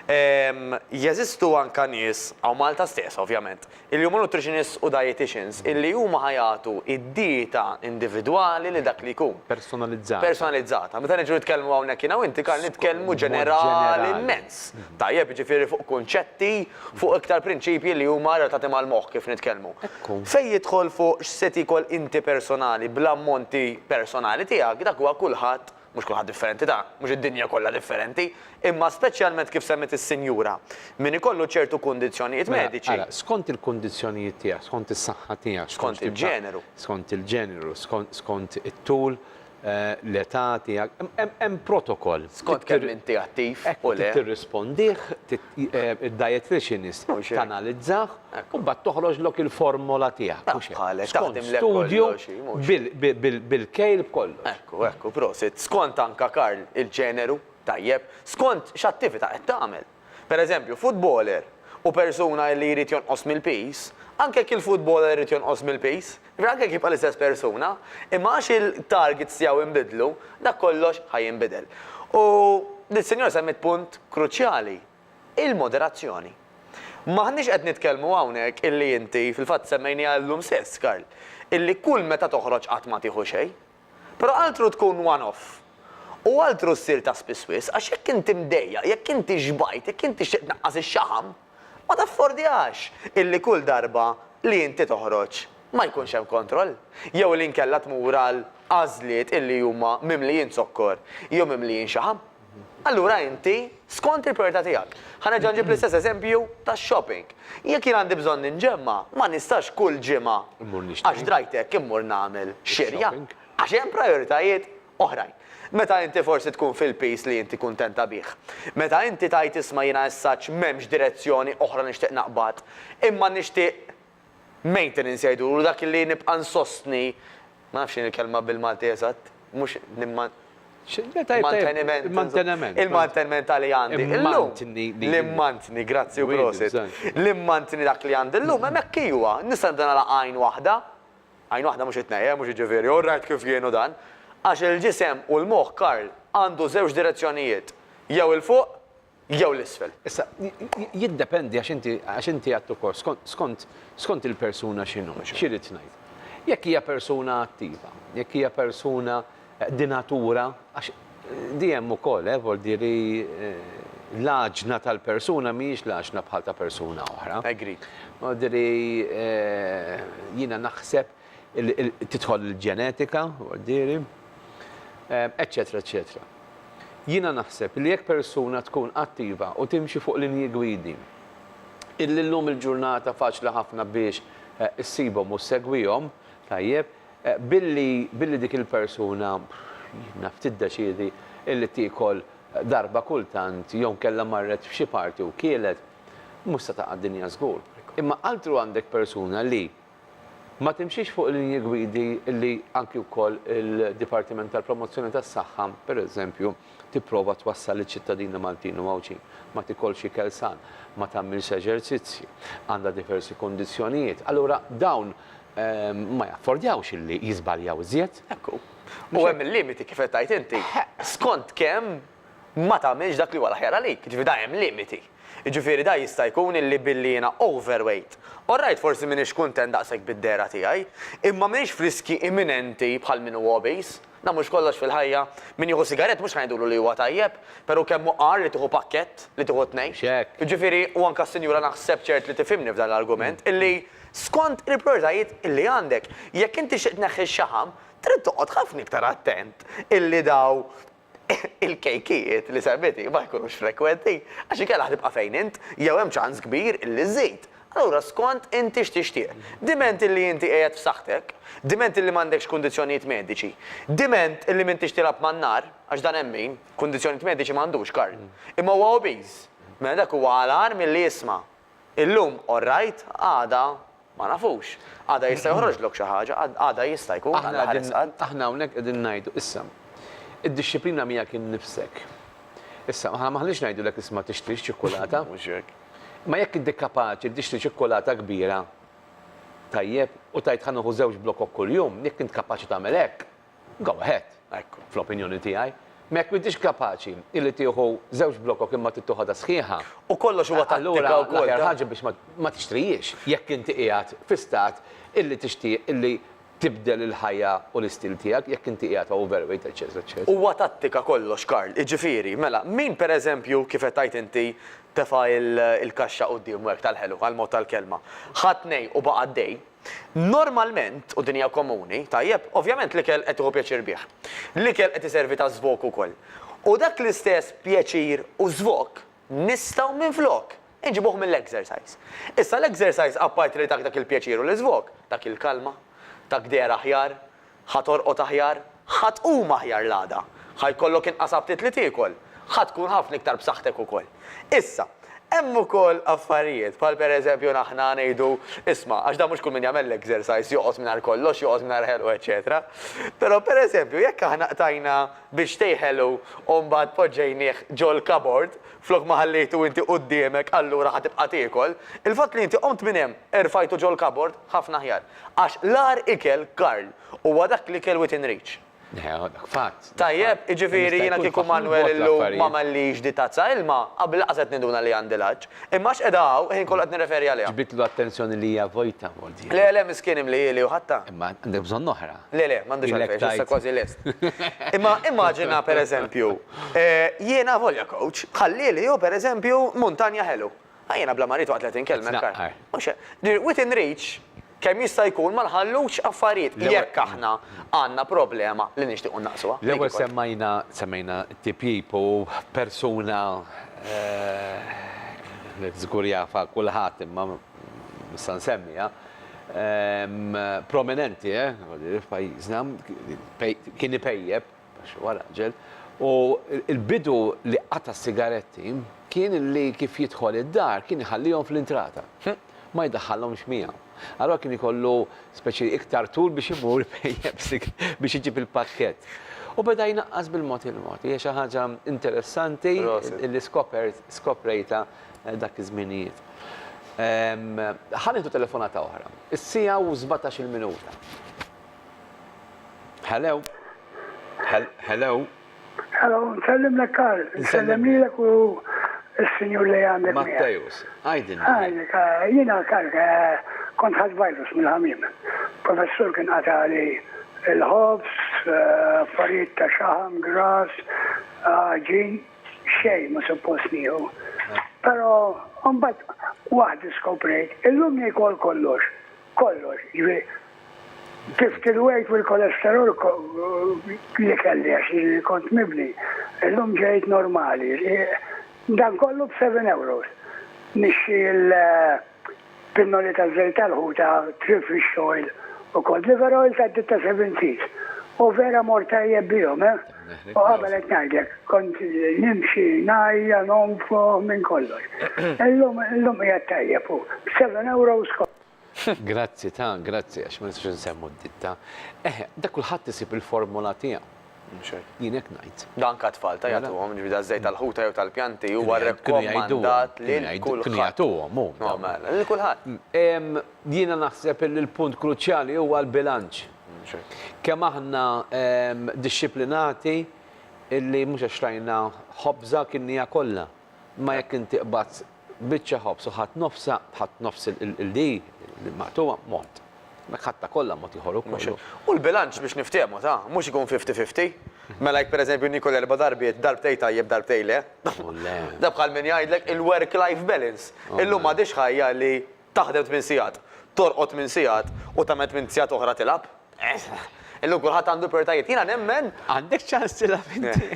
Jeżistu anka nies, għaw Malta stess, ovvjament, illi huma nutritionists u dietitians, illi huma ħajatu id-dieta individwali li dak li jkun. Personalizzata. Personalizzata. Meta niġu nitkellmu hawnhekk jiena u inti Karl nitkellmu ġenerali immens. Tajjeb, ġifieri fuq kunċetti, fuq iktar prinċipji li huma relatati mal-moħħ kif nitkellmu. Fejn jidħol fuq x'se tikol inti personali bl-ammonti personali tiegħek, dak huwa kulħadd mux kulħadd differenti mux id-dinja kollha differenti, imma speċjalment kif semmet is-sinjura, min ikollu ċertu kundizzjonijiet mediċi. Skont il-kundizzjonijiet tiegħek, skont is-saħħa tiegħek, skont il-ġeneru. Skont il-ġeneru, skont it-tul, l-età tiegħek, hemm protokoll. Skont kemm inti attiv u le. Tirrispondih, id-dietitianist tanalizzah u mbagħad toħroġlok il-formola tiegħek. Skont studju bil-kejl b'kollox. Ekku, prosit. Skont anka Karl il-ġeneru, tajjeb, skont x'attività qed tagħmel. Pereżempju, futboler u persuna li jrid jonqos mill-pis, anke il-futboler jrid jonqos mill-pis, anke kif l-istess persuna, imma għax il-targets tiegħu jinbidlu, dak kollox ħajjinbidel. U dis-senjor semmet punt kruċjali, il-moderazzjoni. Maħniex qed nitkellmu hawnhekk illi inti fil-fatt semmejni llum stess, Karl, illi kull meta toħroġ qatt ma tieħu xejn, però altru tkun one-off. U altru ssir ta' spiswis, għax jekk inti mdejja, jekk inti xbajt, jekk inti naqqas ix-xaħam, ma taffordjax illi kull darba li inti toħroġ ma jkunx hemm kontroll. Jew li nkella tmur għal għażliet illi huma mimlijin sokkor, jew mimlijin xaħam. Allura inti skont il-priorità tiegħek. Ħanerġa' nġib l-istess eżempju tax-shopping. Jekk jien għandi bżonn ninġemma, ma nistax kull ġimgħa għax drajtek immur nagħmel xirja għax hemm prioritajiet oħrajn. Meta inti forsi tkun fil-pis li inti kuntenta bih. Meta inti tajt isma' jiena essaċ m'hemmx direzzjoni oħra nixtieq naqbad, imma nixtieq maintenance jgħidulu dak li nibqa' nsostni, ma nafx il-kelma bil-Malti eżatt, mhux il-manteniment li għandi. L-immantni, grazzi u prosit. L-immantni dak li għandi llum, hemmhekk huwa, nista' nagħmel għajn waħda, mhux it-tnejja, mhux jiġifieri, orrajt kif jienu dan. Għax il-ġisem u l-moħħ Karl għandu żewġ direzzjonijiet, jew il-fuq, jew l-isfel. Issa, jiddependi għax inti għattu kor, skont il-persuna x'inhu, x'irid ngħid. Jekk hija persuna attiva, jekk hija persuna dinatura, għax dejjem ukoll, vol diri l-aġna tal-persuna mhijiex l-aġna bħal ta' persuna oħra. Agreed. Diri jiena naħseb tidħol il-ġenetika, vol diri, eccetera, eccetera. Jiena naħseb li jekk persuna tkun attiva u timxi fuq linji gwidi, illi llum il-ġurnata faċli ħafna biex issibhom u segwihom, tajjeb, billi dik il-persuna naf tiddeċiedi illi tikol darba kultant jew kellha marret f'xi parti u kielet, mhux se taqa' dinja żgur. Imma altru għandek persuna li ma timxiex fuq linji gwidi illi anki wkoll il-Dipartiment tal-Promozzjoni tas-Saħħa, pereżempju, tipprova twassal liċ-ċittadini Maltin u Mawġin, ma tikolx ikel san, ma tagħmilx eżerċizzji, għandha diversi kondizzjonijiet. Allura dawn ma jaffordjawx illi jiżbaljaw iżjed. Ekku. U hemm il-limiti kif qed tgħid inti. Skont kemm ma tagħmilx dak li huwa l-aħjar għalik, ġifieri da hemm limiti. Ġifieri da jista' jkun illi billi jiena overweight. Orrajt forsi minix kuntent daqshekk bid-dera tiegħi, imma minix friski imminenti bħal min huwa obese. Na mhux kollox fil-ħajja, min jieħu sigarett mhux ħajdulu li huwa tajjeb, però kemm qar li tieħu pakkett, li tieħu tnejn. Ġifieri u anke s-sinjura naħseb ċert li tifhimni f'dan l-argument, illi skont il-prioritajiet illi għandek, jekk inti xi tneħħi x-xaħam, trid toqgħod ħafna iktar attent illi daw il-kejkijiet li sarbeti ma jkunux frekwenti, għax ikella ħtibqa' fejn int, jew hemm ċans kbir illi żżid. Allura skont inti x'tixtieq. Diment illi inti qiegħed f'saħħtek, diment illi m'għandekx kundizzjonijiet mediċi, diment illi m'intix tilab man-nar, għax dan hemm min, kundizzjonijiet mediċi m'għandux Karl. Imma huwa obese. Mela dak huwa alarm illi jisma'. Illum orrajt għada ma nafux. Għada jista' joħroġlok xi ħaġa, għada jista' jkun aħna hawnhekk qegħdin ngħidu issa. Id-disciplina miegħek innifsek. Issa ma maħniex ngħidulek isma' tixtri ċikkulata. Ma jekk inti kapaċi tixtri ċikkulata kbira, tajjeb, u tajt ħanuħu żewġ blokok kuljum, jekk int kapaċi tagħmel hekk, go ahead. Ekku, fl-opinjoni tiegħi. mek m'intix kapaċi illi tieħu żewġ blokkok imma tittuħodha sħiħa. U kollox huwa Allura tattika wkoll. l-aħjar ħaġa biex ma tixtrijiex jekk inti qiegħed fi stat illi tixtieq illi tibdel il-ħajja u l-istil tiegħek jekk inti qiegħed overweight, eċetera, eċetera. Huwa tattika kollox, Karl. Iġifieri, mela, min pereżempju kif qed tgħid inti tefa' il-kaxxa quddiem hekk tal-ħelu għal-mod tal-kelma. Ħadd u baqa' dej. Normalment, u dinja komuni, tajjeb, ovvjament l-ikel qed iħu pjaċir bih. L-ikel qed iservi ta' żvok ukoll. U dak l-istess pjaċir u żvok nistgħu minflok inġibuh mill-exercise. Issa l-exercise apparti li dak il-pjaċir u l-iżvok, dak il-kalma, dak der aħjar, ħatorqod aħjar, ħatqum aħjar l-għada, ħajkollok inqas abtit li tiekol, ħatkun ħafna iktar b'saħħtek ukoll. Issa, hemm ukoll affarijiet, bħal pereżempju aħna ngħidu isma' għax da mhux kull min jagħmel l-exercise joqgħod mingħajr kollox, joqgħod mingħajr ħelu, eċetera. Però pereżempju jekk aħna qtajna biex tejħelu u mbagħad poġġejnieh ġol cupboard, flok ma ħallejtu inti quddiemek allura ħatibqa' tiekol, il-fatt li inti qomt minn hemm irfajtu ġol cupboard ħafna aħjar. Għax l-ar ikel, Karl, huwa dak l-ikel within reach. Dak fatt. Tajjeb, iġifieri jiena kieku Manuel illum ma mallix di tazza ilma, qabel qased niduna li għandi l-ħaġġ. Imma x'qed hawn ħin kollu qed nirreferi għaliha. Ġbitlu attenzjoni li hija vojta moldi. Le, miskien imli u ħatta. Imma għandek bżonn oħra. Le, m'għandux għalfejn, issa kważi lest. Imma immaġina pereżempju, jiena volja coach, ħallili jew pereżempju muntanja ħelu. Jiena bla marit waqt li tinkelmek. Within reach, kemm jista' jkun ma nħallux affarijiet jekk aħna għandna problema li nixtiequ naqsuha. L-ewwel semmejna tipipu persuna li żgur jafa kulħadd imma nista' nsemmiha prominenti f'pajjiżna kien ipejjeb għax wara ġel u l-bidu li qata' sigaretti kien li kif jidħol id-dar kien iħallihom fl-intrata. Ma jdaħħalhomx miegħu. Allora kien ikollu speċi iktar tul biex imur biex iġib il-pakkett. U beda jnaqqas bil-mod il-mod. Hija xi ħaġa interessanti li skoprejta dak iż-żminijiet. Ħanieħdu telefonata oħra. Is-sija u 17 minuta. Hello. Hello. Hello, nsellim lek Karl. Nsellim lilek u s-sinjur li għandek. Mattejus. Għajdin. Jiena Karl, kont ħadd virus mill-ħamim. Professur kien qata li l-ħobs, affarijiet ta' xaħam, gras, ġin, xejn ma suppost nieħu. Però mbagħad waħd iskoprejt, illum jikol kollox. Kif il-weight u l-kolesterol li kelli għax kont mibni, illum ġejt normali. Dan kollu b'7 euros. Nixxi l-pinnoli ta' żejt tal-ħuta, trifish oil u kod liver oil ta' ditta 70. U vera mortajja bihom, U qabel qed ngħidlek, kont nimxi najja nonfu minn kollox. Illum qiegħed tajjeb hu 7 euros. Grazzi grazzi għax ma nistax nsemmu d-ditta. Dak kulħadd isib il-formula tiegħu. Jien hekk ngħid. Dan kat-tfal ta' jagħtuhom ġbida żejt tal-ħuta jew tal-pjanti huwa rekkomandat lil kulħadd. Kienu jagħtuhom hu. Lil kulħadd. Jiena naħseb li l-punt kruċjali huwa l-bilanċ. Kemm aħna dixxiplinati illi mhux għax rajna ħobża kien hija kollha. Ma jekk inti qbad biċċa ħobż u ħadd nofs il-di maqtuwa mod. Mek ħatta kollha mod ieħor ukoll. U l-bilanċ biex niftehmu ta' mhux ikun 50-50. Mela jekk pereżempju nikol 4 darbiet darbtej tajjeb darbtej le. Da bħal min jgħidlek il-work-life balance. Illum m'għadix ħajja li taħdem 8 sigħat, torqod 8 sigħat u tagħmel 8 sigħat oħra tilab. Illum kulħadd għandu prioritajiet. Jiena nemmen għandek ċans tilab inti.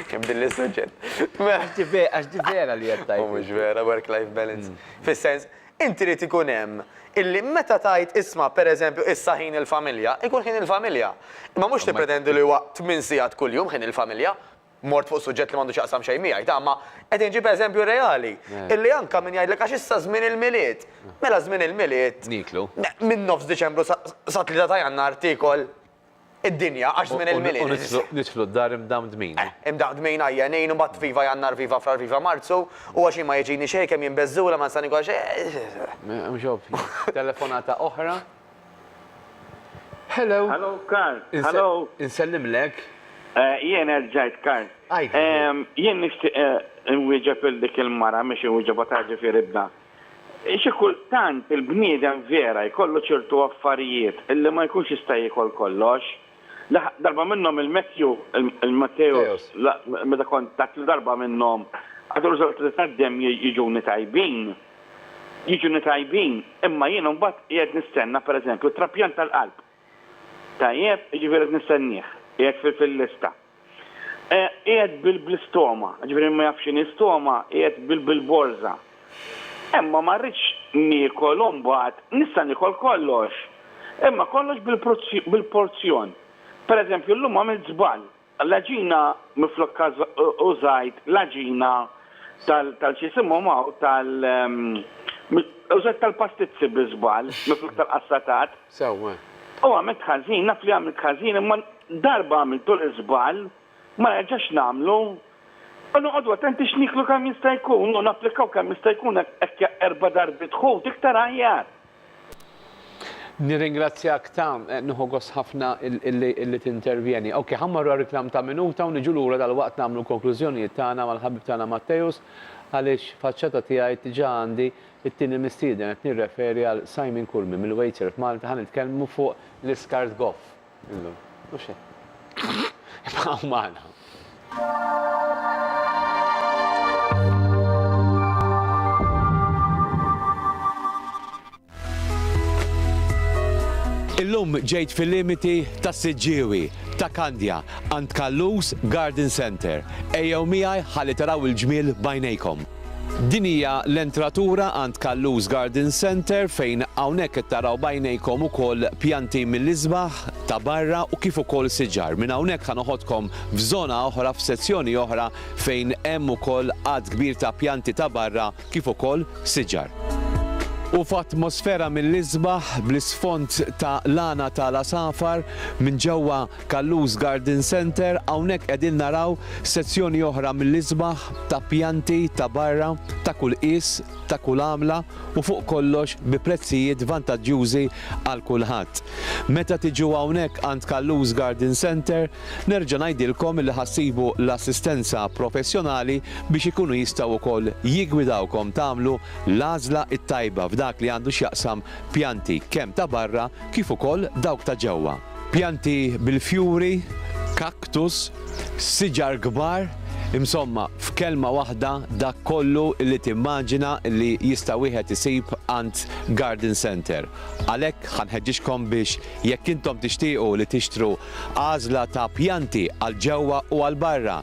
Kemm din l-suġġett. Għax di vera li qed tajt. Mhux vera work-life balance. Fis-sens, inti rid ikun hemm illi meta tajt isma' pereżempju issa ħin il-familja, ikun ħin il-familja. Imma mhux tippretendi li huwa 8 sigħat kuljum ħin il-familja, mort fuq suġġett li m'għandux jaqsam xejn miegħi, ma qed inġib eżempju reali. Illi anke min jgħidlek għax issa żmien il-miliet. Mela żmien il-miliet. Niklu. Minn nofs Diċembru sa 3 ta' Jannar tikol id-dinja għax żmien il-miliet. Nidħlu d-dar imdam dmin. Imdam dmin għajja, u bat viva Jannar, viva Frar, viva Marzu, u għaxin ma jġini xej, kem jimbezzula ma nsani għax. Mġob, telefonata oħra. Hello. Hello, Karl. Hello. Insellim lek. Jien rġajt Karl. Ajde. Jien nixtieq nwieġeb il-dik il-mara mhix inwieġeb taġi fi ribda. Xi kultant il-bniedem vera jkollu ċertu affarijiet illi ma jkunx jista' jikol kollox. Darba minnhom il-Matteus, meta kont dak darba minnhom għadu riżultati tad-dem jiġuni tajbin. Jiġuni tajbin, imma jien mbagħad qiegħed nistenna pereżempju trapjan tal-qalb. Tajjeb, jiġifieri nistennih, qiegħed fil-lista. Qiegħed bil-stoma, jiġifieri ma jafx x'inhi stoma, qiegħed bil-borża. Imma ma rridx niekol mbagħad nista' nikol kollox. Imma kollox bil-porzjon. Pereżempju llum għamilt żball. L-aġina miflokka użajt l-aġina tal-ċisimhom użajt tal-pastizzi biżball miflok tal-qassatat. Sewwa. U għamilt ħażin, naf li għamilt ħażin, imma darba għamiltu l-iżball ma nerġax nagħmlu. U noqogħdu attenti x'niklu kemm jista' jkun, u napplikaw kemm jista' jkun hekk 4 darbiet ħut iktar aħjar. Nirringrazzjak ta' nħogos ħafna illi tintervjeni. Ok, ħammarru reklam ta' minuta u niġu lura dal-waqt nagħmlu konklużjonijiet tagħna mal-ħabib tagħna Matteus għaliex faċċata tiegħi tiġa għandi it-tieni mistieden qed nirreferi għal Simon Kulmi mill-Waiter f'Malta ħan nitkellmu fuq l-iskart Goff. Illum. Mhux hekk. Ibqgħu magħna. Illum ġejt fil-limiti ta' Siġġiewi, ta' Kandja, għand Kallus Garden Center. Ejjew miegħi ħalli taraw il-ġmiel bajnejkom. Din hija l-entratura għand Kallus Garden Center fejn hawnhekk qed taraw bajnejkom ukoll pjanti mill-isbaħ ta' barra u kif ukoll siġar. Minn hawnhekk ħanoħodkom f'żona oħra f'sezzjoni oħra fejn hemm ukoll għadd kbir ta' pjanti ta' barra kif ukoll siġar. U f'atmosfera mill-isbaħ bl-isfond ta' lana tal-asafar minn ġewwa Kallus Garden Center hawnhekk qegħdin naraw sezzjoni oħra mill-isbaħ ta' pjanti ta' barra ta' kull qis, ta' kull għamla u fuq kollox bi prezzijiet vantaġġjużi għal kulħadd. Meta tiġu hawnhekk għand Kallus Garden Center, nerġa' ngħidilkom li ħassibu l-assistenza professjonali biex ikunu jistgħu wkoll jiggwidawkom tagħmlu l-għażla it-tajba dak li għandu x'jaqsam pjanti kemm ta' barra kif ukoll dawk ta' ġewwa. Pjanti bil-fjuri, kaktus, siġar kbar, insomma f'kelma waħda dak kollu li timmaġina li jista' wieħed isib għand Garden Center. Għalhekk ħanħeġġixkom biex jekk intom tixtiequ li tixtru għażla ta' pjanti għal ġewwa u għal barra,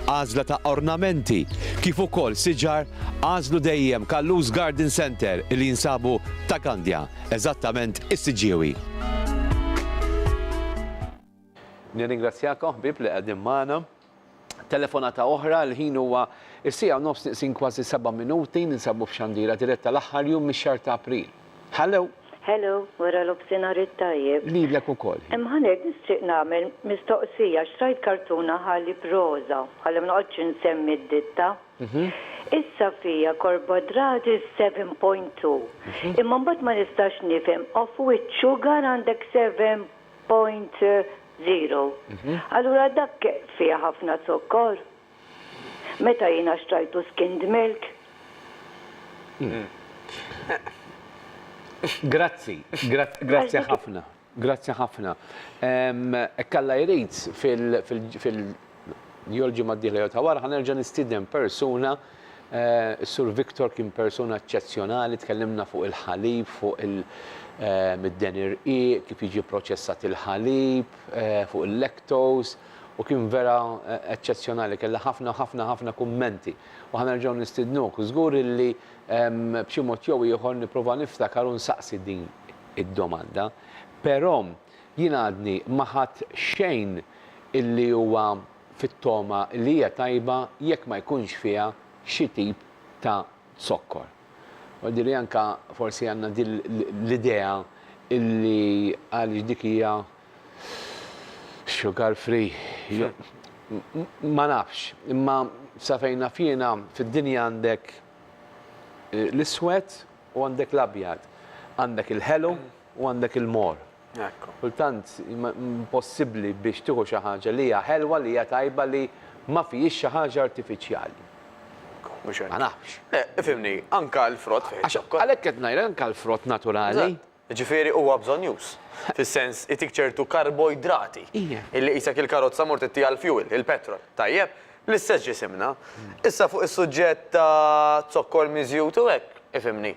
għażla ta' ornamenti, kif ukoll siġar, għażlu dejjem Kallus Garden Center li jinsabu ta' Kandja, eżattament is-Siġġiewi. Nirringrazzjakom ħbib li qegħdin magħna. Telefonata oħra l-ħin huwa is-sija nofs niqsin kważi 7 minuti ninsabu f'xandira diretta l-aħħar jum mix-xahar ta' April. Hello. Hello, wara l-obsinar it-tajjeb. Lilek ukoll. Imħanek nistriq nagħmel mistoqsija xtrajt kartuna ħalli proza, ħalli ma noqgħodx nsemmi d-ditta. Issa fija karbodrati 7.2. Imma mbagħad ma nistax nifhem of which sugar għandek 7.0. Allura dak fija ħafna zokkor. Meta jiena xtrajtu skimmed milk. Grazzi ħafna. Grazzi ħafna. Ekkalla jrid fil-jolġi mad-dieħla jew ta' wara ħanerġa' nistieden persuna. Sur Victor kien persuna eċċezzjonali, tkellimna fuq il-ħalib, fuq mid-denirqi, kif jiġi proċessat il-ħalib, fuq il-lactose, u kien vera eċċezzjonali, kellha ħafna kummenti. U ħanerġgħu nistidnuk, żgur illi b'xi mod jew ieħor nipprova niftakar u nsaqsi din id-domanda, però jien għadni ma ħadd xejn illi huwa fit-toma li hija tajba jekk ma jkunx fiha xi tip ta' zokkor. U dirri anka forsi għandna l-idea illi għaliex dik hija sugar free. Ma nafx, imma sa fejna fina fid-dinja għandek l-iswed u għandek l-abjad. Għandek il-ħelu u għandek il-mor. Kultant possibbli biex tieħu xi ħaġa li hija ħelwa li hija tajba li ma fihiex xi ħaġa artifiċjali. Ma nafx. Ifimni, anka l-frott fejn. Għalhekk qed ngħid anka l-frott naturali. Ġifieri huwa bżonn jus. Fis-sens itik ċertu karboidrati. Illi qisek il-karozza mort ittija l-fuel, il-petrol. Tajjeb, l-istess ġisimna. Issa fuq is-suġġett ta' zokkor miżjud u hekk, ifimni.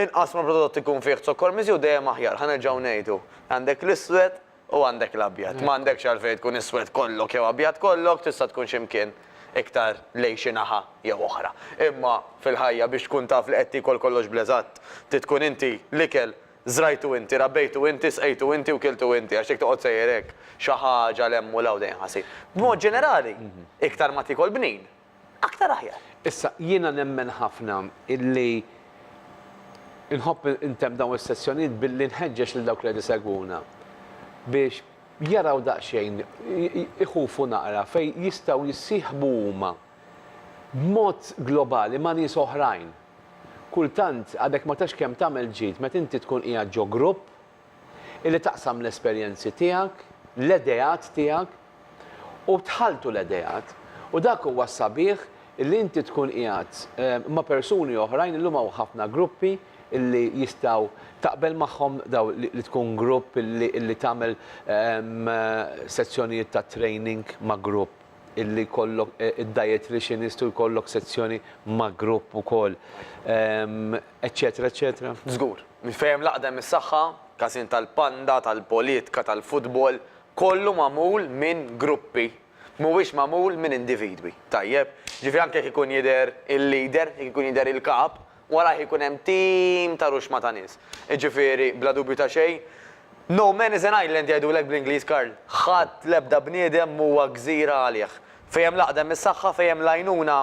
Inqas ma' prodotti kun fih zokkor miżjud dejjem aħjar, ħanerġgħu ngħidu. Għandek l-iswed u għandek l-abjad. M'għandekx għalfejn tkun iswed kollok jew abjad kollok, tista' tkun x'imkien iktar lejxi naħa jew oħra. Imma fil-ħajja biex tkun taf li qed tikol kollox bleżatt, titkun inti l-ikel żrajtu inti, rabbejtu inti, sqejtu inti u kiltu inti, għax jekk toqgħod sejjerek xi ħaġa lemmu law dejjem ħasib. B'mod ġenerali, iktar ma tikol bnin, aktar aħjar. Issa jiena nemmen ħafna illi inħobb intem dawn is-sessjonijiet billi nħeġġeġ lil dawk li jsegwuna biex jaraw daqsxejn, iħufu naqra fej jistgħu jissieħbu huma b'mod globali ma' nies oħrajn. Kultant għadek ma tax kemm tagħmel ġid meta inti tkun qiegħed ġo grupp illi taqsam l-esperjenzi tiegħek, l-idejat tiegħek u tħaltu l-idejat. U dak huwa sabiħ illi inti tkun qiegħed ma' persuni oħrajn illum hawn ħafna gruppi illi jistaw taqbel magħhom daw li tkun grupp illi tagħmel sezzjonijiet ta' training ma' grupp, illi kollok id-dietitianist u jkollok sezzjoni ma' grupp ukoll, eċetera, eċetera. Żgur. Fejn laqdem is-saħħa, każin tal-panda, tal-politika, tal-futbol, kollu magħmul minn gruppi. Mhuwiex magħmul minn individwi. Tajjeb, ġifieri anke jekk ikun jidher il-leader, jekk ikun jidher il-kap, wara jkun hemm tim ta' ruxma ta' nies. Ġifieri bla dubju ta' xejn, no man is an island jgħidulek bl-Ingliż Karl. Ħadd l-ebda bniedem huwa gżira għalih. Fejn laqdem is-saħħa, fejn lajnuna,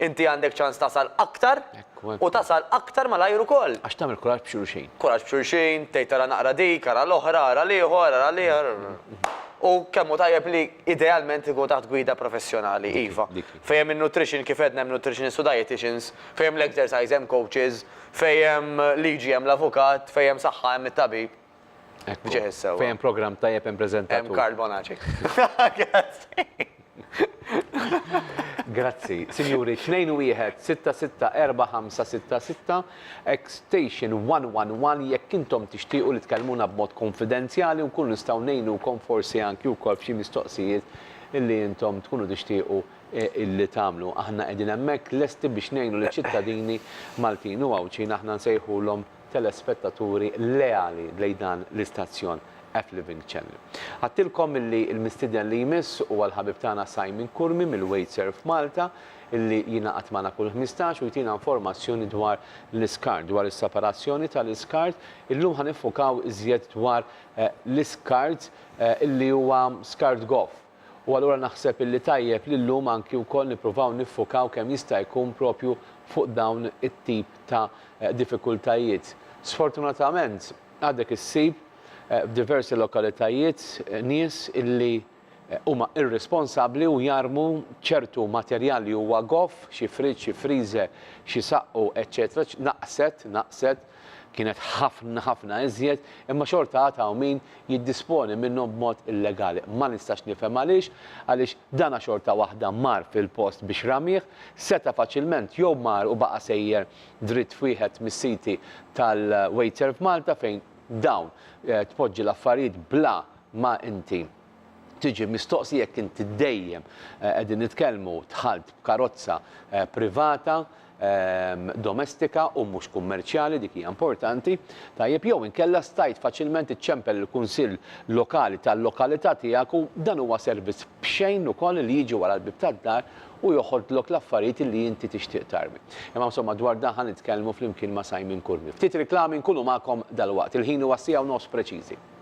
inti għandek ċans tasal aktar u tasal aktar mal-ajru ukoll. Għax tagħmel kuraġġ b'xulxejn. Kuraġġ b'xulxejn, tgħid tara naqra dik, ara l-oħra, ara l-ieħor, ara l-ieħor. U kemm hu tajjeb li idealment ikun taħt gwida professjonali, iva. Fejn hemm nutrition kif qedna hemm nutritionists u dietitians, fejn hemm l-exercise hemm coaches, fejn hemm liġi hemm l-avukat, fejn hemm saħħa hemm it-tabib. Fejn hemm programm tajjeb hemm preżentatur. Hemm Karl Bonaci. Grazzi. Sinjuri, 2-1-6-6-4-5-6-6, Extension 111 jekk intom tixtiequ li tkellmuna b'mod konfidenzjali u nkunu nistgħu ngħinukom forsi anki wkoll f'xi mistoqsijiet illi intom tkunu tixtiequ illi tagħmlu. Aħna qegħdin hemmhekk lesti biex ngħinu liċ-ċittadini Maltin u Għawċin aħna nsejħulhom telespettaturi leali lejn dan l-istazzjon F-Living Channel. Għattilkom illi il-mistidjan li jmiss u għal-ħabib tagħna Simon Kurmi mill-Waitserv Malta illi jingħaqad magħna kull 15 u jtina informazzjoni dwar l-iskart, dwar is-separazzjoni tal-iskart. Illum ħanifokaw iżjed dwar l-iskart illi huwa skart goff. U allura naħseb illi tajjeb li llum anki wkoll nippruvaw niffokaw kemm jista' jkun propju fuq dawn it-tip ta' diffikultajiet. Sfortunatament għadek issib f'diversi lokalitajiet nies illi huma irresponsabbli u jarmu ċertu materjali huwa goff, xi friġġ, xi freezer, xi saqqu, eċċetera, naqset kienet ħafna iżjed, imma xorta għata min jiddisponi minnhom b'mod illegali. Ma nistax nifhem għaliex dana xorta waħda mar fil-post biex ramih, seta faċilment jew mar u baqa' sejjer dritt wieħed mis-siti tal-Waitserv Malta fejn dawn tpoġġi l-affarijiet bla ma inti tiġi mistoqsi jekk inti dejjem qegħdin nitkellmu tħalt b'karozza privata, domestika u mhux kummerċjali dik hija importanti. Tajjeb jew inkella stajt faċilment iċċempel il-kunsill lokali tal-lokalità tiegħek u dan huwa servizz b'xejn ukoll li jiġi wara l-bib tad-dar u joħodlok l-affarijiet li inti tixtieq tarmi. Imma insomma dwar dan ħan nitkellmu flimkien ma' Simon Kurmi. Ftit riklami nkunu magħkom dalwaqt. Il-ħin huwa sija u nofs preċiżi.